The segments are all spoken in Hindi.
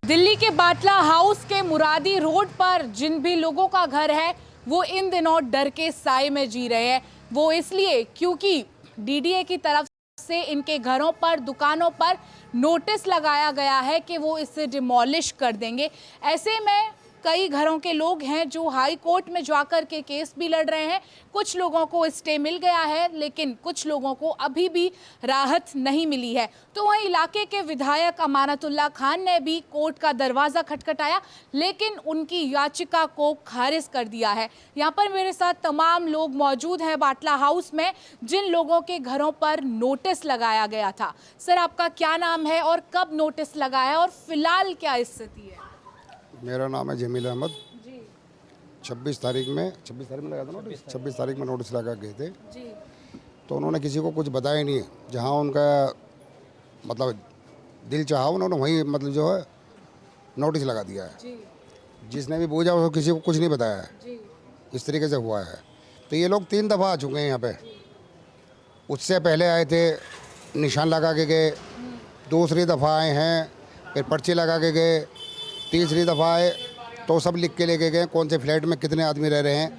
दिल्ली के बाटला हाउस के मुरादी रोड पर जिन भी लोगों का घर है वो इन दिनों डर के साए में जी रहे हैं। वो इसलिए क्योंकि डीडीए की तरफ से इनके घरों पर, दुकानों पर नोटिस लगाया गया है कि वो इसे डिमोलिश कर देंगे। ऐसे में कई घरों के लोग हैं जो हाई कोर्ट में जाकर के केस भी लड़ रहे हैं। कुछ लोगों को स्टे मिल गया है, लेकिन कुछ लोगों को अभी भी राहत नहीं मिली है। तो वहीं इलाके के विधायक अमानतुल्लाह खान ने भी कोर्ट का दरवाज़ा खटखटाया, लेकिन उनकी याचिका को खारिज कर दिया है। यहाँ पर मेरे साथ तमाम लोग मौजूद हैं बाटला हाउस में, जिन लोगों के घरों पर नोटिस लगाया गया था। सर, आपका क्या नाम है और कब नोटिस लगाया और फिलहाल क्या स्थिति है? मेरा नाम है जमील अहमद। 26 तारीख में लगाया था नोटिस। 26 तारीख में नोटिस लगा गए थे जी। तो उन्होंने किसी को कुछ बताया नहीं। जहाँ उनका मतलब दिल चाहा उन्होंने वहीं मतलब जो है नोटिस लगा दिया है। जी। जिसने भी पूछा उसको किसी को कुछ नहीं बताया है। जी। इस तरीके से हुआ है। तो ये लोग 3 दफ़ा आ चुके हैं यहाँ पे। उससे पहले आए थे, निशान लगा के गए। दूसरी दफ़ा आए हैं, फिर पर्ची लगा के गए। तीसरी दफ़ा आए तो सब लिख के लेके गए कौन से फ्लैट में कितने आदमी रह रहे हैं,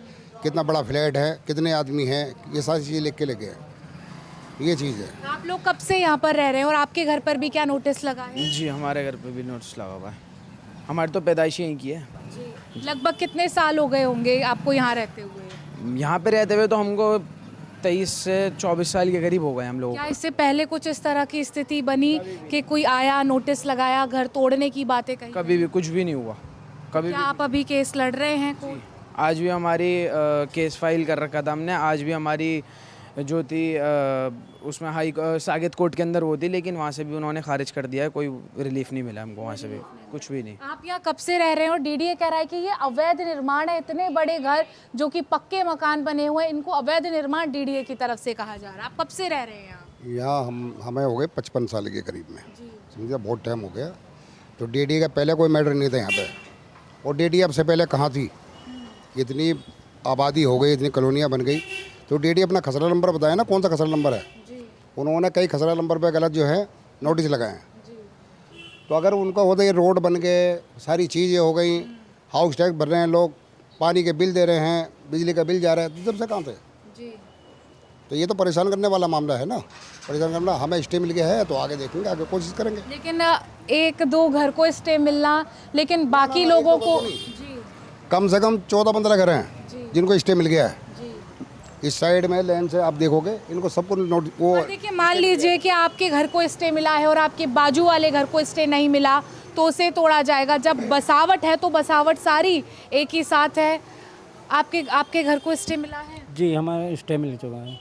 कितना बड़ा फ्लैट है, कितने आदमी हैं, ये सारी चीज़ें लिख के लेके गए। ये चीज़ है। आप लोग कब से यहाँ पर रह रहे हैं और आपके घर पर भी क्या नोटिस लगा है? जी, हमारे घर पे भी नोटिस लगा हुआ है। हमारी तो पैदाइश यहीं की है। जी। लगभग कितने साल हो गए होंगे आपको यहाँ रहते हुए? यहाँ पे रहते हुए तो हमको 23 से 24 साल के करीब हो गए हम लोग। क्या इससे पहले कुछ इस तरह की स्थिति बनी कि कोई आया, नोटिस लगाया, घर तोड़ने की बातें कही? कभी भी कुछ भी नहीं हुआ, कभी क्या भी। आप अभी केस लड़ रहे हैं कोर्ट? आज भी हमारी केस फाइल कर रखा था हमने। आज भी हमारी जो थी उसमें साकेत कोर्ट के अंदर वो थी, लेकिन वहाँ से भी उन्होंने खारिज कर दिया है। कोई रिलीफ नहीं मिला हमको वहाँ से भी, कुछ भी नहीं। आप यहाँ कब से रह रहे हैं और डीडीए कह रहा है कि ये अवैध निर्माण है? इतने बड़े घर जो कि पक्के मकान बने हुए हैं, इनको अवैध निर्माण डीडीए की तरफ से कहा जा रहा है। आप कब से रह रहे हैं यहाँ? यहाँ हमें हो गए 55 साल के करीब में, समझिए बहुत टाइम हो गया। तो डीडी का पहले कोई मैटर नहीं था यहाँ पे। और डीडी अब से पहले कहाँ थी? इतनी आबादी हो गई, इतनी कॉलोनियाँ बन गई, तो डीडी अपना खसरा नंबर बताया ना, कौन सा खसरा नंबर है। उन्होंने कई खसरा नंबर पे गलत जो है नोटिस लगाए हैं। तो अगर उनका होता ये रोड बन गए, सारी चीज़ें हो गई, हाउस टैक्स भर रहे हैं लोग, पानी के बिल दे रहे हैं, बिजली का बिल जा रहा है, तो सबसे कहाँ थे? तो ये तो परेशान करने वाला मामला है ना। परेशान करना, हमें स्टे मिल गया है तो आगे देखेंगे, आगे कोशिश करेंगे। लेकिन 1-2 घर को स्टे मिलना, लेकिन बाकी लोगों को कम से कम 14-15 घर हैं जिनको स्टे मिल गया है। इस साइड में लेन से आप देखोगे, इनको सबको नोटिस वो। देखिए, मान लीजिए कि आपके घर को स्टे मिला है और आपके बाजू वाले घर को स्टे नहीं मिला, तो उसे तोड़ा जाएगा। जब बसावट है तो बसावट सारी एक ही साथ है। आपके घर को स्टे मिला है? जी, हमारा स्टे मिल चुका है।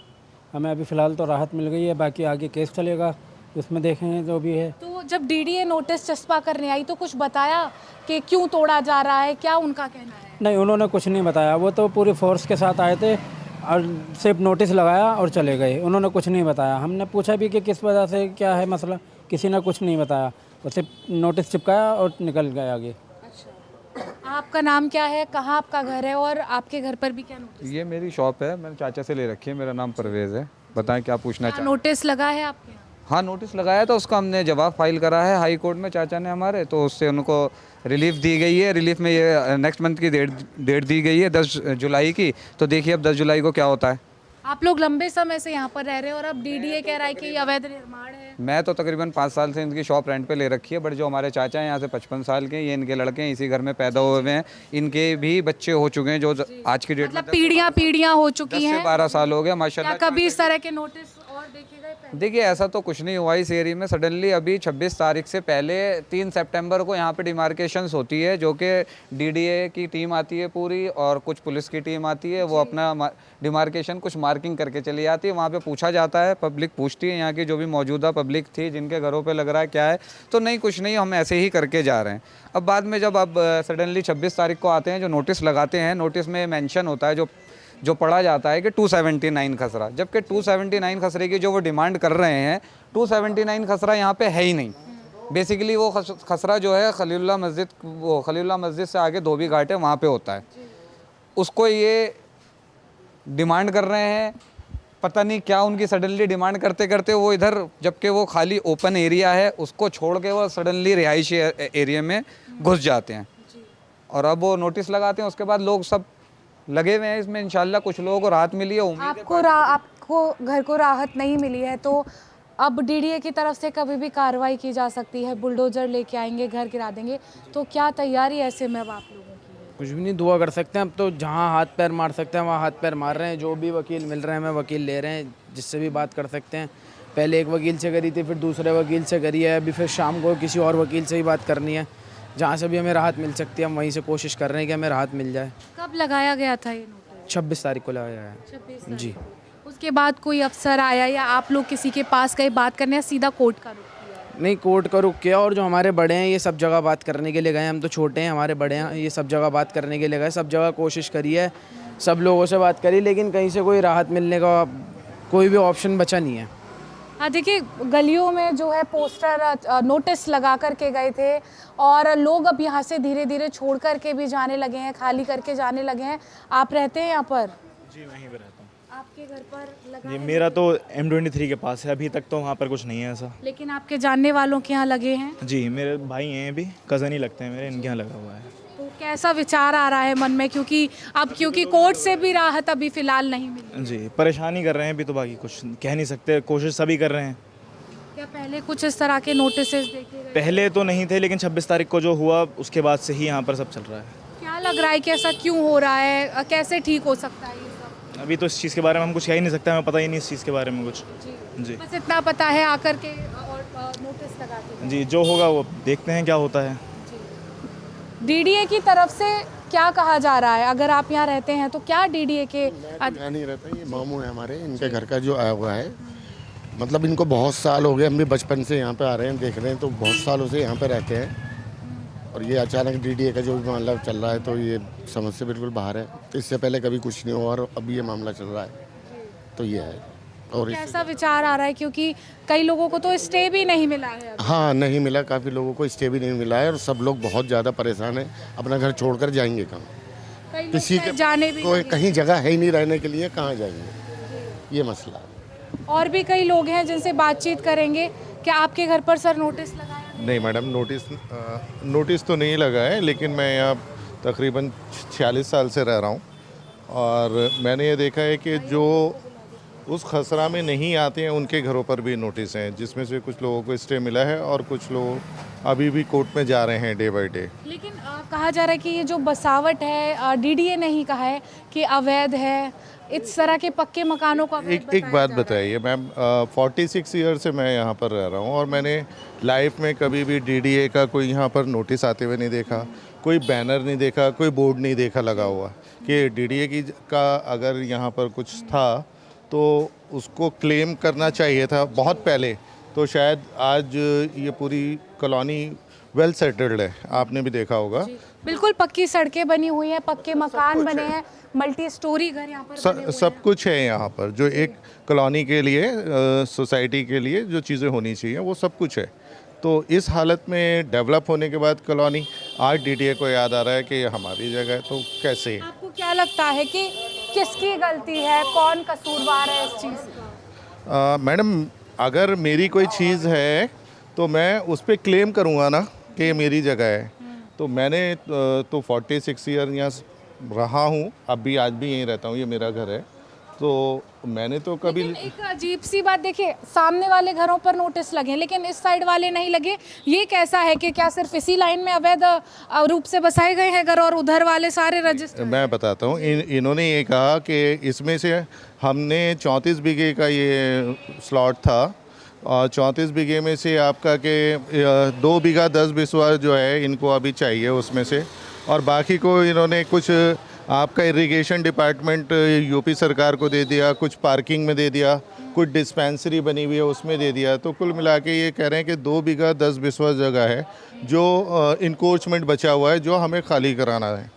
हमें अभी फ़िलहाल तो राहत मिल गई है, बाकी आगे केस चलेगा, उसमें देखेंगे जो भी है। तो जब डीडीए नोटिस चस्पा करने आई तो कुछ बताया कि क्यों तोड़ा जा रहा है? क्या उनका कहना है? नहीं, उन्होंने कुछ नहीं बताया। वो तो पूरी फोर्स के साथ आए थे और सिर्फ नोटिस लगाया और चले गए। उन्होंने कुछ नहीं बताया। हमने पूछा भी कि किस वजह से, क्या है मसला, किसी ने कुछ नहीं बताया। वो सिर्फ नोटिस चिपकाया और निकल गए आगे। अच्छा, आपका नाम क्या है, कहाँ आपका घर है और आपके घर पर भी क्या नोटिस? ये मेरी शॉप है, मैंने चाचा से ले रखी है। मेरा नाम परवेज़ है। बताएं क्या पूछना चाहते हैं? नोटिस लगा है आपके यहाँ? हाँ, नोटिस लगाया था, उसका हमने जवाब फाइल करा है हाई कोर्ट में चाचा ने हमारे, तो उससे उनको रिलीफ दी गई है। रिलीफ में ये नेक्स्ट मंथ की डेट दी गई है 10 जुलाई की। तो देखिए अब 10 जुलाई को क्या होता है। आप लोग लंबे समय से यहाँ पर रह रहे हैं और अब डीडीए कह रहा है कि ये अवैध निर्माण है। मैं तो तकरीबन 5 साल से इनकी शॉप रेंट पे ले रखी है, बट जो हमारे चाचा हैं यहाँ से 55 साल के, ये इनके लड़के हैं, इसी घर में पैदा हुए हुए हैं। इनके भी बच्चे हो चुके हैं जो आज की डेट में मतलब पीढ़ियाँ हो चुकी 10 से हैं। 12 साल हो गया क्या माशाल्लाह। कभी इस तरह के नोटिस और देखे गए पहले? देखिए, ऐसा तो कुछ नहीं हुआ इस एरिया में। सडनली अभी 26 तारीख से पहले 3 सितंबर को यहाँ पे डिमार्केशंस होती है, जो कि डीडीए की टीम आती है पूरी और कुछ पुलिस की टीम आती है। वो अपना डिमार्केशन कुछ मार्किंग करके चली जाती है। वहाँ पे पूछा जाता है, पब्लिक पूछती है, यहाँ की जो भी मौजूदा पब्लिक थी जिनके घरों पे लग रहा है क्या है, तो नहीं कुछ नहीं, हम ऐसे ही करके जा रहे हैं। अब बाद में जब अब सडनली 26 तारीख को आते हैं, जो नोटिस लगाते हैं, नोटिस में मेंशन होता है, जो पढ़ा जाता है कि 279 खसरा, जबकि 279 खसरे की जो वो डिमांड कर रहे हैं, 279 खसरा यहाँ पे है ही नहीं। बेसिकली वो खसरा जो है खलीलुल्लाह मस्जिद से आगे धोबी घाट है, वहाँ पे होता है। उसको ये डिमांड कर रहे हैं पता नहीं क्या उनकी सडनली डिमांड करते करते वो इधर, जबकि वो खाली ओपन एरिया है उसको छोड़ के वो सडनली रिहायशी एरिया में घुस जाते हैं। और अब वो नोटिस लगाते हैं, उसके बाद लोग सब लगे हुए हैं इसमें। इंशाल्लाह कुछ लोगों को राहत मिली है, उम्मीद है। आपको घर को राहत नहीं मिली है तो अब डीडीए की तरफ से कभी भी कार्रवाई की जा सकती है, बुलडोजर लेके आएंगे, घर गिरा देंगे, तो क्या तैयारी ऐसे में अब आप लोगों की है? कुछ भी नहीं, दुआ कर सकते हैं। अब तो जहाँ हाथ पैर मार सकते हैं वहाँ हाथ पैर मार रहे हैं। जो भी वकील मिल रहे हैं हमें वकील ले रहे हैं, जिससे भी बात कर सकते हैं। पहले एक वकील से करी थी, फिर दूसरे वकील से करी है, अभी फिर शाम को किसी और वकील से ही बात करनी है। जहाँ से भी हमें राहत मिल सकती है हम वहीं से कोशिश कर रहे हैं कि हमें राहत मिल जाए। कब लगाया गया था ये नोटिस? 26 तारीख को लगाया है 26 जी। उसके बाद कोई अफसर आया या आप लोग किसी के पास गए बात करने, या सीधा कोर्ट का रुख किया? नहीं, कोर्ट का रुख किया, और जो हमारे बड़े हैं ये सब जगह बात करने के लिए गए। हम तो छोटे हैं, हमारे बड़े हैं, ये सब जगह बात करने के लिए गए। सब जगह कोशिश करी है, सब लोगों से बात करी, लेकिन कहीं से कोई राहत मिलने का कोई भी ऑप्शन बचा नहीं है। हाँ देखिए, गलियों में जो है पोस्टर नोटिस लगा करके गए थे और लोग अब यहाँ से धीरे धीरे छोड़ करके भी जाने लगे हैं, खाली करके जाने लगे हैं। आप रहते हैं यहाँ पर? जी, वहीं पे रहता हूँ। आपके घर पर लगा जी, है? मेरा तो M23 के पास है, अभी तक तो वहाँ पर कुछ नहीं है ऐसा। लेकिन आपके जानने वालों के यहाँ लगे हैं? जी, मेरे भाई हैं, अभी कज़न ही लगते हैं मेरे, इनके यहाँ लगा हुआ है। तो कैसा विचार आ रहा है मन में, क्योंकि कोर्ट से भी राहत अभी फिलहाल नहीं मिली? जी, परेशानी कर रहे हैं अभी, तो बाकी कुछ कह नहीं सकते, कोशिश सभी कर रहे हैं। क्या पहले कुछ इस तरह के नोटिसेस देखे गए? पहले तो नहीं थे, लेकिन 26 तारीख को जो हुआ उसके बाद से ही यहाँ पर सब चल रहा है। क्या लग रहा है कि ऐसा क्यों हो रहा है, कैसे ठीक हो सकता है ये सब? अभी तो इस चीज़ के बारे में हम कुछ कह ही नहीं सकते, हमें पता ही नहीं इस चीज़ के बारे में कुछ। जी बस इतना पता है आकर के और नोटिस लगा के। जी, जो होगा वो देखते हैं क्या होता है। डीडीए की तरफ से क्या कहा जा रहा है? अगर आप यहाँ रहते हैं तो क्या डीडीए के यहाँ नहीं रहता, ये मामू है हमारे, इनके घर का जो आया हुआ है। मतलब इनको बहुत साल हो गए, हम भी बचपन से यहाँ पे आ रहे हैं, देख रहे हैं, तो बहुत सालों से यहाँ पे रहते हैं। और ये अचानक डीडीए का जो भी मामला चल रहा है तो ये समझ से बिल्कुल बाहर है। इससे पहले कभी कुछ नहीं हुआ और अभी ये मामला चल रहा है, तो ये है। और कैसा विचार आ रहा है, क्योंकि कई लोगों को तो स्टे भी नहीं मिला है अभी। हाँ, नहीं मिला, काफ़ी लोगों को स्टे भी नहीं मिला है और सब लोग बहुत ज़्यादा परेशान हैं। अपना घर छोड़कर जाएंगे कहाँ? कई लोग किसी के जाने भी कोई नहीं। कहीं जगह है ही नहीं रहने के लिए, कहाँ जाएंगे? ये मसला है। और भी कई लोग हैं जिनसे बातचीत करेंगे। क्या आपके घर पर सर नोटिस लगाया? नहीं मैडम, नोटिस तो नहीं लगा है, लेकिन मैं यहाँ तकरीबन 46 साल से रह रहा हूँ और मैंने ये देखा है कि जो उस खसरा में नहीं आते हैं उनके घरों पर भी नोटिस हैं, जिसमें से कुछ लोगों को स्टे मिला है और कुछ लोग अभी भी कोर्ट में जा रहे हैं डे बाय डे। लेकिन कहा जा रहा है कि ये जो बसावट है, डीडीए ने ही कहा है कि अवैध है, इस तरह के पक्के मकानों को अवैध एक बताया बात जा रहा है। बताइए मैम, 46 ईयर से मैं यहाँ पर रह रहा हूँ और मैंने लाइफ में कभी भी डीडीए का कोई यहाँ पर नोटिस आते हुए नहीं देखा, कोई बैनर नहीं देखा, कोई बोर्ड नहीं देखा लगा हुआ कि डीडीए का अगर यहाँ पर कुछ था तो उसको क्लेम करना चाहिए था बहुत पहले। तो शायद आज ये पूरी कॉलोनी वेल सेटल्ड है, आपने भी देखा होगा। बिल्कुल पक्की सड़कें बनी हुई हैं, पक्के मकान बने हैं, मल्टी स्टोरी घर यहाँ पर बने हुए सब कुछ है यहाँ पर, जो एक कॉलोनी के लिए, सोसाइटी के लिए जो चीज़ें होनी चाहिए वो सब कुछ है। तो इस हालत में डेवलप होने के बाद कॉलोनी, आज डीडीए को याद आ रहा है कि हमारी जगह है, तो कैसे? आपको क्या लगता है कि किसकी गलती है, कौन कसूरवार है इस चीज़ का? मैडम, अगर मेरी कोई चीज़ है तो मैं उस पर क्लेम करूँगा ना कि ये मेरी जगह है। तो मैंने तो 46 ईयर यहाँ रहा हूँ, अब भी आज भी यहीं रहता हूँ, ये मेरा घर है। तो मैंने तो कभी लेकिन एक अजीब सी बात देखिए, सामने वाले घरों पर नोटिस लगे लेकिन इस साइड वाले नहीं लगे। ये कैसा है कि क्या सिर्फ इसी लाइन में अवैध रूप से बसाए गए हैं घर और उधर वाले सारे रजिस्टर? मैं बताता हूँ, इन्होंने ये कहा कि इसमें से हमने 34 बीघे का ये स्लॉट था और 34 बीघे में से आपका के 2 बीघा 10 बिस्वा जो है इनको अभी चाहिए उसमें से, और बाकी को इन्होंने कुछ आपका इरिगेशन डिपार्टमेंट यूपी सरकार को दे दिया, कुछ पार्किंग में दे दिया, कुछ डिस्पेंसरी बनी हुई है उसमें दे दिया। तो कुल मिला के ये कह रहे हैं कि 2 बीघा 10 बिस्वा जगह है जो इंक्रोचमेंट बचा हुआ है, जो हमें खाली कराना है।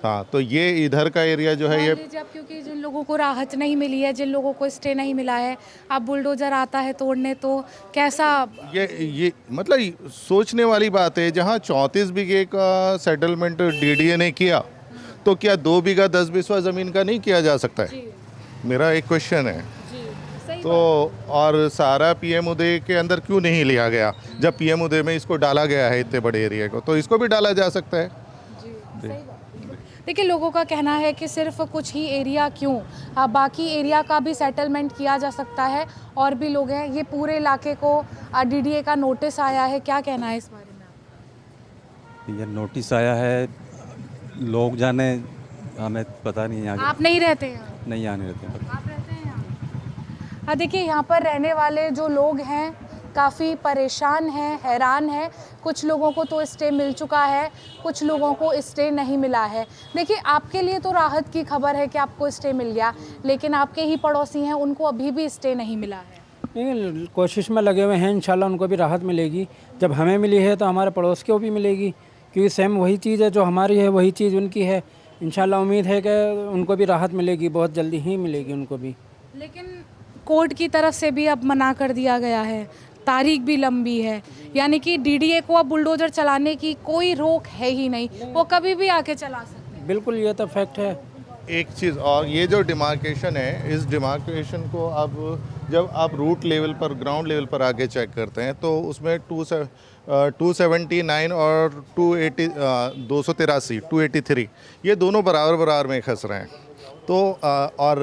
हाँ, तो ये इधर का एरिया जो है ये जब क्योंकि जिन लोगों को राहत नहीं मिली है, जिन लोगों को स्टे नहीं मिला है, अब बुलडोजर आता है तोड़ने, तो कैसा? ये मतलब सोचने वाली बात है। जहाँ 34 बीघे का सेटलमेंट डीडीए ने किया तो क्या 2 बीघा 10 बिस्वा ज़मीन का नहीं किया जा सकता है? मेरा एक क्वेश्चन है। तो और सारा पीएम उदय के अंदर क्यों नहीं लिया गया, जब पीएम उदय में इसको डाला गया है इतने बड़े एरिया को, तो इसको भी डाला जा सकता है। देखिए, लोगों का कहना है कि सिर्फ कुछ ही एरिया क्यों, बाकी एरिया का भी सेटलमेंट किया जा सकता है, और भी लोग हैं। ये पूरे इलाके को डीडीए का नोटिस आया है, क्या कहना है इस बारे में? ये नोटिस आया है, लोग जाने, हमें पता नहीं है। आप नहीं रहते हैं? नहीं, यहाँ नहीं रहते हैं। आप रहते हैं यहाँ? हाँ, देखिए, यहाँ पर रहने वाले जो लोग हैं काफ़ी परेशान हैं, हैरान हैं। कुछ लोगों को तो स्टे मिल चुका है, कुछ लोगों को स्टे नहीं मिला है। देखिए, आपके लिए तो राहत की खबर है कि आपको स्टे मिल गया, लेकिन आपके ही पड़ोसी हैं, उनको अभी भी स्टे नहीं मिला है। नहीं, कोशिश में लगे हुए हैं, इंशाल्लाह उनको भी राहत मिलेगी। जब हमें मिली है तो हमारे पड़ोस को भी मिलेगी, क्योंकि सेम वही चीज़ है जो हमारी है, वही चीज़ उनकी है। इंशाल्लाह उम्मीद है कि उनको भी राहत मिलेगी, बहुत जल्दी ही मिलेगी उनको भी। लेकिन कोर्ट की तरफ से भी अब मना कर दिया गया है, तारीख भी लंबी है, यानी कि डीडीए को अब बुलडोजर चलाने की कोई रोक है ही नहीं, वो कभी भी आके चला सकते हैं। बिल्कुल, ये तो फैक्ट है। एक चीज़ और, ये जो डिमार्केशन है, इस डिमार्केशन को अब जब आप रूट लेवल पर, ग्राउंड लेवल पर आके चेक करते हैं तो उसमें 279 और 283 283 ये दोनों बराबर में खस रहे हैं। तो और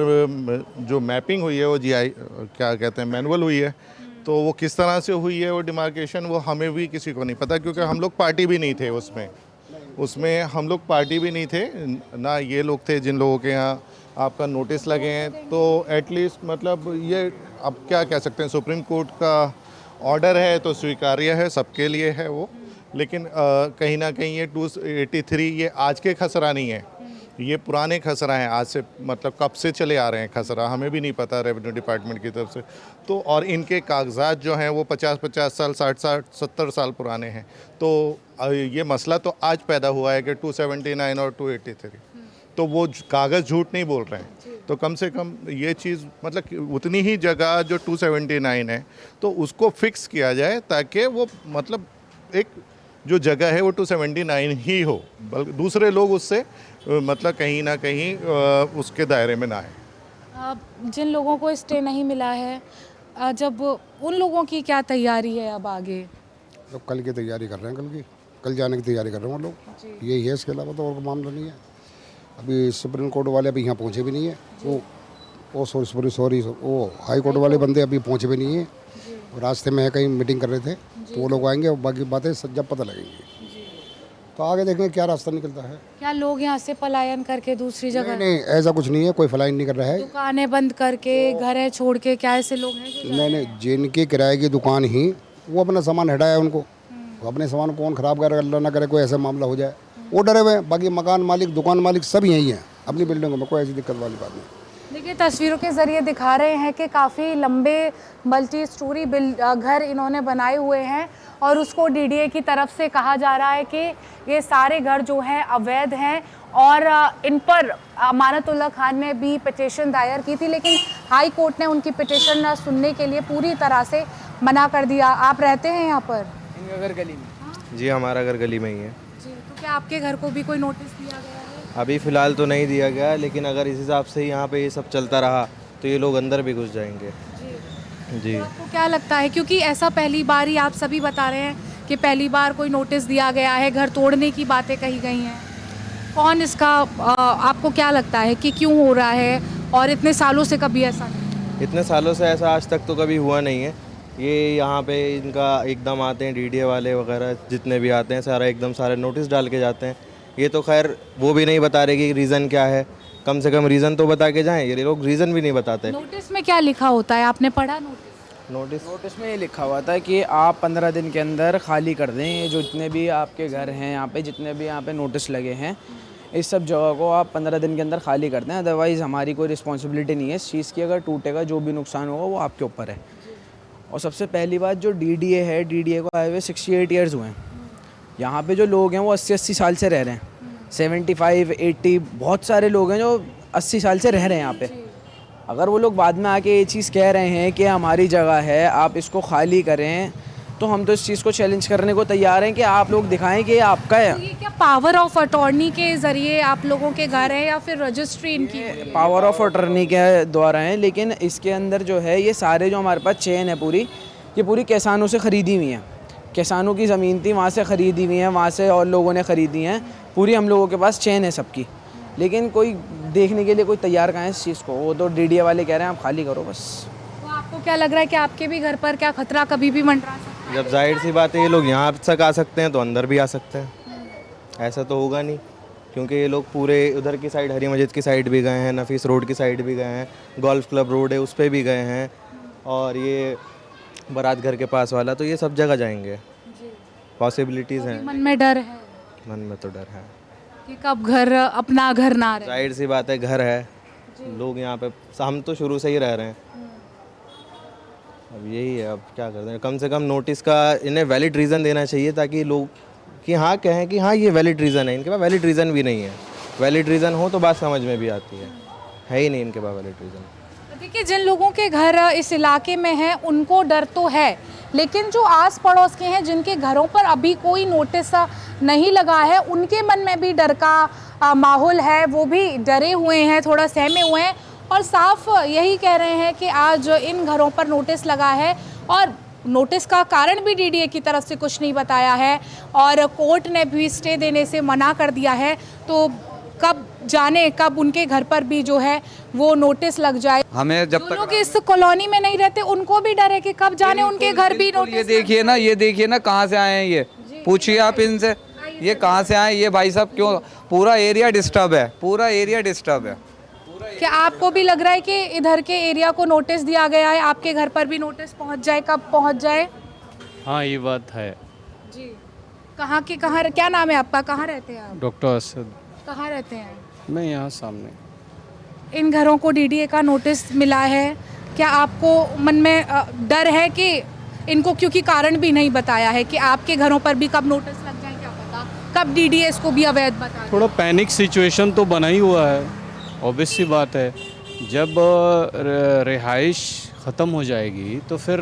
जो मैपिंग हुई है वो जीआई क्या कहते हैं, मैनुअल हुई है, तो वो किस तरह से हुई है वो डिमार्केशन, वो हमें भी किसी को नहीं पता, क्योंकि हम लोग पार्टी भी नहीं थे उसमें हम लोग पार्टी भी नहीं थे ना, ये लोग थे जिन लोगों के यहाँ आपका नोटिस लगे हैं। तो एटलीस्ट मतलब ये अब क्या कह सकते हैं, सुप्रीम कोर्ट का ऑर्डर है तो स्वीकार्य है, सबके लिए है वो, लेकिन कहीं ना कहीं ये 283 ये आज के खसरा नहीं है, ये पुराने खसरा हैं, आज से मतलब कब से चले आ रहे हैं खसरा, हमें भी नहीं पता रेवेन्यू डिपार्टमेंट की तरफ से। तो और इनके कागजात जो हैं वो 50-50 साल 60-60 70 साल पुराने हैं। तो ये मसला तो आज पैदा हुआ है कि 279 और 283, तो वो कागज़ झूठ नहीं बोल रहे हैं। तो कम से कम ये चीज़ मतलब उतनी ही जगह जो 279 है तो उसको फिक्स किया जाए, ताकि वो मतलब एक जो जगह है वो 279 ही हो, बल्कि दूसरे लोग उससे मतलब कहीं ना कहीं उसके दायरे में ना आए। जिन लोगों को स्टे नहीं मिला है, जब उन लोगों की क्या तैयारी है अब आगे? तो कल की तैयारी कर रहे हैं, कल जाने की तैयारी कर रहे हैं वो लोग, यही है, इसके अलावा तो और मामला नहीं है। अभी सुप्रीम कोर्ट वाले अभी यहाँ पहुँचे भी नहीं है, वो सॉरी वो हाई कोर्ट वाले बंदे अभी पहुँचे भी नहीं है, रास्ते में है, कहीं मीटिंग कर रहे थे, तो वो लोग आएंगे और बाकी बातें जब पता लगेंगी तो आगे देखेंगे क्या रास्ता निकलता है। क्या लोग यहाँ से पलायन करके दूसरी जगह? नहीं, ऐसा कुछ नहीं है, कोई फलाइन नहीं कर रहा है। दुकानें बंद करके घर है छोड़ के, क्या ऐसे लोग हैं? नहीं, जिनकी किराए की दुकान ही वो अपना सामान हटाया उनको, वो अपने सामान कौन ख़राब करे, अल्लाह ना करे कोई ऐसा मामला हो जाए, वो डरे हुए हैं। बाकी मकान मालिक, दुकान मालिक सब यही हैं अपनी बिल्डिंगों में, कोई ऐसी दिक्कत वाली बात नहीं। देखिए, तस्वीरों के ज़रिए दिखा रहे हैं कि काफ़ी लंबे मल्टी स्टोरी घर इन्होंने बनाए हुए हैं, और उसको डीडीए की तरफ से कहा जा रहा है कि ये सारे घर जो हैं अवैध हैं, और इन पर अमानतुल्लाह खान ने भी पिटीशन दायर की थी, लेकिन हाई कोर्ट ने उनकी पिटीशन सुनने के लिए पूरी तरह से मना कर दिया। आप रहते हैं यहाँ पर? इनका घर गली में? जी, हमारा घर गली में ही है। जी, तो क्या आपके घर को भी कोई नोटिस दिया गया है? अभी फ़िलहाल तो नहीं दिया गया, लेकिन अगर इस हिसाब से यहाँ पे ये सब चलता रहा तो ये लोग अंदर भी घुस जाएंगे। जी। तो आपको क्या लगता है, क्योंकि ऐसा पहली बार ही आप सभी बता रहे हैं कि पहली बार कोई नोटिस दिया गया है, घर तोड़ने की बातें कही गई हैं, कौन इसका आपको क्या लगता है कि क्यों हो रहा है, और इतने सालों से कभी ऐसा नहीं? इतने सालों से ऐसा आज तक तो कभी हुआ नहीं है। ये यहाँ पे इनका एकदम आते हैं, डीडीए वाले वगैरह जितने भी आते हैं सारा एकदम सारे नोटिस डाल के जाते हैं। ये तो खैर वो भी नहीं बता रहे कि रीज़न क्या है, कम से कम रीज़न तो बता के जाएं, ये लोग रीज़न भी नहीं बताते। नोटिस में क्या लिखा होता है, आपने पढ़ा नोटिस में ये लिखा हुआ था कि आप 15 दिन के अंदर खाली कर दें ये जो जितने भी आपके घर हैं यहाँ पे, जितने भी यहाँ पे नोटिस लगे हैं, इस सब जगह को आप 15 दिन के अंदर खाली कर दें, अदरवाइज़ हमारी कोई रिस्पॉन्सिबिलिटी नहीं है इस चीज़ की, अगर टूटेगा जो भी नुकसान होगा वो आपके ऊपर है। और सबसे पहली बात, जो डीडीए है, डीडीए को आए हुए 68 ईयर्स हुए हैं। यहाँ पे जो लोग हैं वो 80-80 साल से रह रहे हैं, 75-80 बहुत सारे लोग हैं जो 80 साल से रह रहे हैं यहाँ पे। अगर वो लोग बाद में आके ये चीज़ कह रहे हैं कि हमारी जगह है, आप इसको खाली करें, तो हम तो इस चीज़ को चैलेंज करने को तैयार हैं कि आप लोग दिखाएं कि ये आपका है। तो ये क्या पावर ऑफ अटॉर्नी के जरिए आप लोगों के घर है या फिर रजिस्ट्री इनकी? पावर ऑफ अटर्नी के द्वारा है, लेकिन इसके अंदर जो है ये सारे जो हमारे पास चेन है पूरी, ये पूरी किसानों से ख़रीदी हुई हैं। किसानों की ज़मीन थी, वहाँ से ख़रीदी हुई हैं, वहाँ से और लोगों ने ख़रीदी हैं। पूरी हम लोगों के पास चेन है सबकी, लेकिन कोई देखने के लिए कोई तैयार कहाँ है इस चीज़ को। वो तो डीडीए वाले कह रहे हैं आप खाली करो बस। तो आपको क्या लग रहा है कि आपके भी घर पर क्या खतरा कभी भी मंडरा सकता है? जब जाहिर सी बात है ये लोग यहाँ तक आ सकते हैं तो अंदर भी आ सकते हैं। ऐसा तो होगा नहीं, क्योंकि ये लोग पूरे उधर की साइड हरी मस्जिद की साइड भी गए हैं, नफीस रोड की साइड भी गए हैं, गोल्फ क्लब रोड है उस पर भी गए हैं, और ये बारात घर के पास वाला, तो ये सब जगह जाएंगे। पॉसिबिलिटीज़ हैं। मन में डर है मन में तो डर है कि कब घर अपना घर ना रहे। जाहिर सी बात है, घर है, लोग यहाँ पे, हम तो शुरू से ही रह रहे हैं। अब यही है, अब क्या करते हैं, कम से कम नोटिस का इन्हें वैलिड रीज़न देना चाहिए, ताकि लोग कि हाँ कहें कि हाँ ये वैलिड रीज़न है। इनके पास वैलिड रीज़न भी नहीं है। वैलिड रीज़न हो तो बात समझ में भी आती है ही नहीं इनके पास वैलिड रीज़न। देखिए, जिन लोगों के घर इस इलाके में हैं उनको डर तो है, लेकिन जो आस पड़ोस के हैं जिनके घरों पर अभी कोई नोटिस नहीं लगा है, उनके मन में भी डर का माहौल है। वो भी डरे हुए हैं, थोड़ा सहमे हुए हैं, और साफ यही कह रहे हैं कि आज इन घरों पर नोटिस लगा है और नोटिस का कारण भी डीडीए की तरफ से कुछ नहीं बताया है, और कोर्ट ने भी स्टे देने से मना कर दिया है। तो कब जाने कब उनके घर पर भी जो है वो नोटिस लग जाए। हमें जब जो तक लोग इस कॉलोनी में नहीं रहते उनको भी डर है कि कब जाने उनके घर भी बिल्कुल, नोटिस ये देखिए ना कहाँ से आए हैं ये, पूछिए आप इनसे ये कहाँ से आए। ये भाई साहब क्यों, पूरा एरिया डिस्टर्ब है, पूरा एरिया डिस्टर्ब है। क्या आपको भी लग रहा है कि इधर के एरिया को नोटिस दिया गया है, आपके घर पर भी नोटिस पहुंच जाए, कब पहुंच जाए? हाँ ये बात है। जी, कहाँ के कहाँ, क्या नाम है आपका, कहाँ रहते हैं आप? डॉक्टर असद, कहाँ रहते हैं? मैं यहाँ सामने। इन घरों को डीडीए का नोटिस मिला है, क्या आपको मन में डर है कि इनको, क्योंकि कारण भी नहीं बताया है, कि आपके घरों पर भी कब नोटिस लग जाए, क्या पता कब डीडीए इसको भी अवैध बता दे? थोड़ा पैनिक सिचुएशन तो बना ही हुआ है, ऑब्वियस सी बात है। जब रिहाइश ख़त्म हो जाएगी तो फिर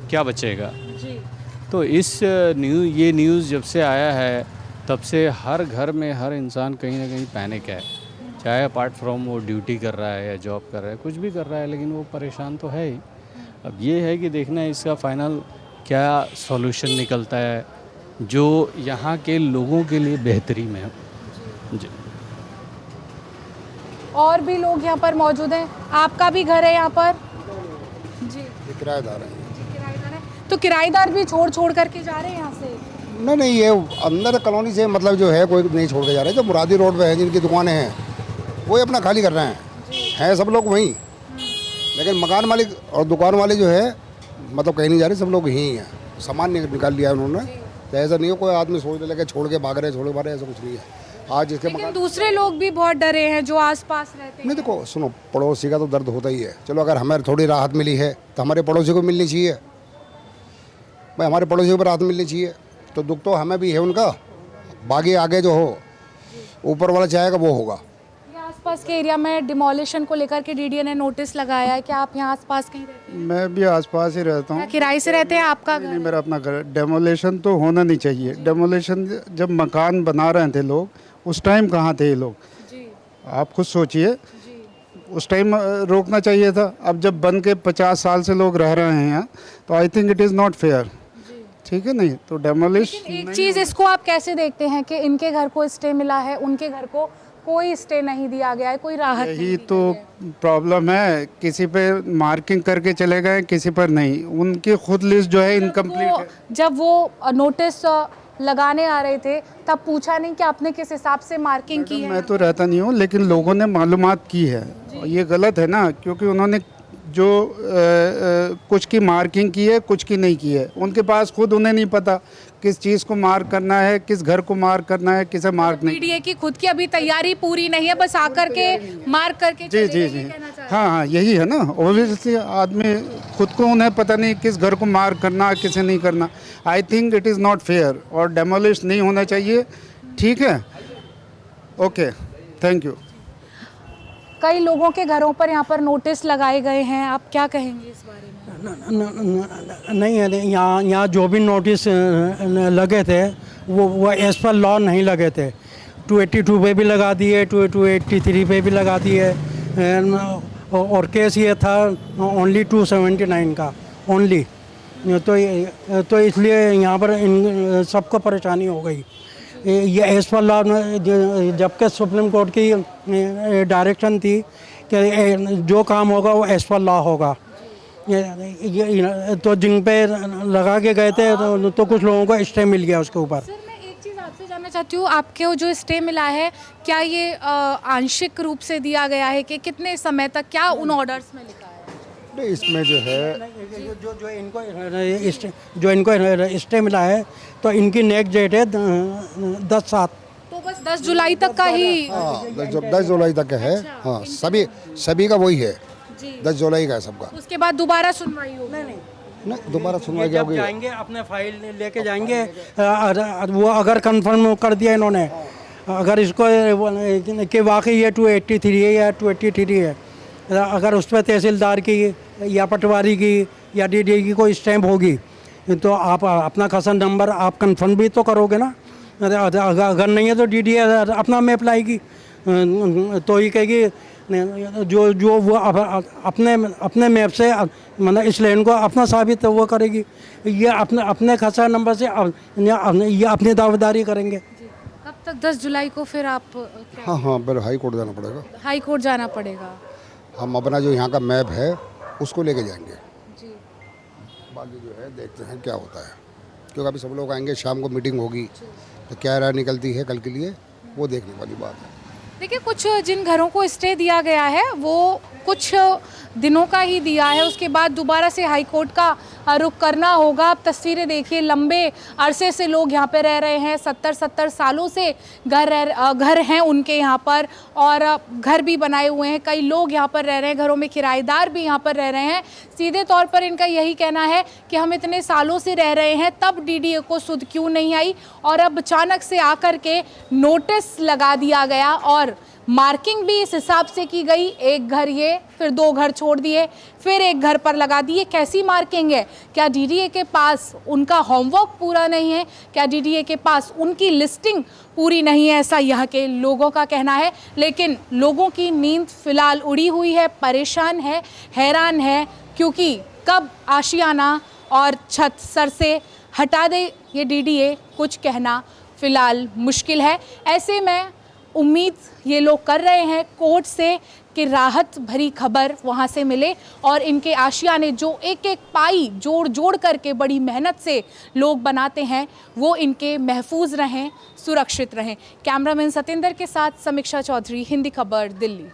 क्या बचेगा। जी, तो इस ये न्यूज़ जब से आया है तब से हर घर में हर इंसान कहीं ना कहीं पैनिक है, चाहे अपार्ट फ्रॉम वो ड्यूटी कर रहा है या जॉब कर रहा है, कुछ भी कर रहा है, लेकिन वो परेशान तो है ही। अब ये है कि देखना है इसका फाइनल क्या सॉल्यूशन निकलता है जो यहाँ के लोगों के लिए बेहतरी में है। जी, और भी लोग यहाँ पर मौजूद हैं। आपका भी घर है यहाँ पर? जी, किराएदार है। किराएदार है, तो किराएदार भी छोड़ करके जा रहे हैं यहाँ से? नहीं, ये अंदर कॉलोनी से मतलब जो है कोई नहीं छोड़ के जा रहे। जो मुरादी रोड पे है जिनकी दुकानें हैं वो अपना खाली कर रहे हैं सब लोग वहीं, लेकिन मकान मालिक और दुकान वाले जो है मतलब कहीं नहीं जा रहे, सब लोग यहीं हैं। सामान निकाल लिया उन्होंने, तो ऐसा नहीं हो कोई आदमी सोच ले छोड़ के भाग रहे, ऐसा कुछ नहीं है। आज इसके लेकिन दूसरे लोग भी बहुत डरे हैं जो आसपास रहते हैं। नहीं, देखो सुनो, पड़ोसी का तो दर्द होता ही है। चलो अगर हमें थोड़ी राहत मिली है तो हमारे पड़ोसी को मिलनी चाहिए भाई, हमारे पड़ोसी को राहत मिलनी चाहिए। तो दुख तो हमें भी है उनका, बाकी आगे जो हो ऊपर वाला चाहेगा वो होगा। ये आसपास के एरिया में डिमोलिशन को लेकर के डीडीए ने नोटिस लगाया है, क्या आप यहाँ आसपास कहीं रहते हैं? मैं भी आसपास ही रहता हूँ। क्या किराए से रहते हैं? आपका घर नहीं, मेरा अपना घर। डेमोलेशन तो होना नहीं चाहिए। डेमोलेशन जब मकान बना रहे थे लोग, उस टाइम कहाँ थे ये लोग? जी, आप खुद सोचिए, उस टाइम रोकना चाहिए था। अब जब बन के 50 साल से लोग रह रहे हैं यहाँ, तो I think it is not fair. ठीक है, नहीं तो डेमोलिशन। एक चीज़ इसको आप कैसे देखते हैं कि इनके घर को स्टे मिला है, उनके घर को कोई स्टे नहीं दिया गया है, कोई राहत नहीं यही दी तो गई है? प्रॉब्लम है। किसी पे मार्किंग करके चले गए, किसी पर नहीं। उनकी खुद लिस्ट जो है इनकम्प्लीट है। जब वो नोटिस लगाने आ रहे थे तब पूछा नहीं कि आपने किस हिसाब से मार्किंग की है? मैं तो रहता नहीं हूँ, लेकिन लोगों ने मालूमात की है। ये गलत है ना, क्योंकि उन्होंने जो कुछ की मार्किंग की है, कुछ की नहीं की है। उनके पास खुद उन्हें नहीं पता किस चीज़ को मार्क करना है, किस घर को मार्क करना है, किसे मार्क नहीं। डीडीए की खुद की अभी तैयारी पूरी नहीं है, बस आकर के मार्क करके जी जी जी, हाँ, यही है ना। ओबियसली आदमी खुद को उन्हें पता नहीं किस घर को मार्क करना, किसे नहीं करना। I think it is not fair और डेमोलिश नहीं होना चाहिए। ठीक है, ओके, थैंक यू। कई लोगों के घरों पर यहाँ पर नोटिस लगाए गए हैं, आप क्या कहेंगे इस बारे में? नहीं है, यहाँ जो भी नोटिस लगे थे वो एज पर लॉ नहीं लगे थे। 282 पे भी लगा दिए, 283 पे भी लगा दिए, और केस ये था ओनली 279 का ओनली। तो इसलिए यहाँ पर इन सबको परेशानी हो गई। ये एज पर लॉ, जबकि सुप्रीम कोर्ट की डायरेक्शन थी कि जो काम होगा वो एज पर लॉ होगा। तो जिन पे लगा के गए थे तो कुछ लोगों को स्टे मिल गया उसके ऊपर। सर, मैं एक चीज़ आपसे जानना चाहती हूँ, आपके जो स्टे मिला है क्या ये आंशिक रूप से दिया गया है कि कितने समय तक, क्या उन ऑर्डर्स में लिखा है? नहीं, इसमें जो है जो इनको स्टे मिला है तो इनकी नेक्स्ट डेट है 10/7। तो बस 10 जुलाई तक का ही? हाँ, 10 जुलाई तक है। हाँ, सभी का वही है, 10 जुलाई का है सबका। उसके बाद दोबारा सुनवाई होगी? नहीं, दोबारा सुनवाई क्या जब होगी? जाएंगे अपने फाइल लेके जाएंगे, वो अगर कंफर्म कर दिया इन्होंने, अगर इसको कि वाकई ये 283 है या 283 है, अगर उस पर तहसीलदार की या पटवारी की या डीडीए की कोई स्टैंप होगी तो आप अपना खसन नंबर आप कंफर्म भी तो करोगे ना। अगर नहीं है तो डीडीए अपना मैप लाएगी, तो ये कहेगी जो वो अपने मैप से मतलब इस लैंड को अपना साबित वो करेगी। ये अपने खसा नंबर से ये अपनी दावेदारी करेंगे। कब तक? 10 जुलाई को फिर आप हाँ, फिर हाई कोर्ट जाना पड़ेगा। हाई कोर्ट जाना पड़ेगा। हम अपना जो यहाँ का मैप है उसको लेके जाएंगे जी। बाकी जो है देखते हैं क्या होता है, क्योंकि अभी सब लोग आएंगे, शाम को मीटिंग होगी तो क्या राय निकलती है कल के लिए वो देखने वाली बात है। देखिए, कुछ जिन घरों को स्टे दिया गया है वो कुछ दिनों का ही दिया है, उसके बाद दोबारा से हाई कोर्ट का रुख करना होगा। अब तस्वीरें देखिए, लंबे अरसे से लोग यहाँ पे रह रहे हैं, 70 सालों से घर हैं उनके यहाँ पर, और घर भी बनाए हुए हैं, कई लोग यहाँ पर रह रहे हैं, घरों में किराएदार भी यहाँ पर रह रहे हैं। सीधे तौर पर इनका यही कहना है कि हम इतने सालों से रह रहे हैं, तब डीडीए को सुध क्यों नहीं आई, और अब अचानक से आकर के नोटिस लगा दिया गया और मार्किंग भी इस हिसाब से की गई, एक घर ये, फिर 2 घर छोड़ दिए, फिर एक घर पर लगा दिए। कैसी मार्किंग है? क्या डीडीए के पास उनका होमवर्क पूरा नहीं है? क्या डीडीए के पास उनकी लिस्टिंग पूरी नहीं है? ऐसा यहाँ के लोगों का कहना है। लेकिन लोगों की नींद फिलहाल उड़ी हुई है, परेशान है, हैरान है, क्योंकि कब आशियाना और छत सर से हटा दे ये डीडीए, कुछ कहना फिलहाल मुश्किल है। ऐसे में उम्मीद ये लोग कर रहे हैं कोर्ट से कि राहत भरी खबर वहाँ से मिले और इनके आशियाने जो एक एक पाई जोड़ करके बड़ी मेहनत से लोग बनाते हैं वो इनके महफूज रहें, सुरक्षित रहें। कैमरामैन सतेंद्र के साथ समीक्षा चौधरी, हिंदी खबर, दिल्ली।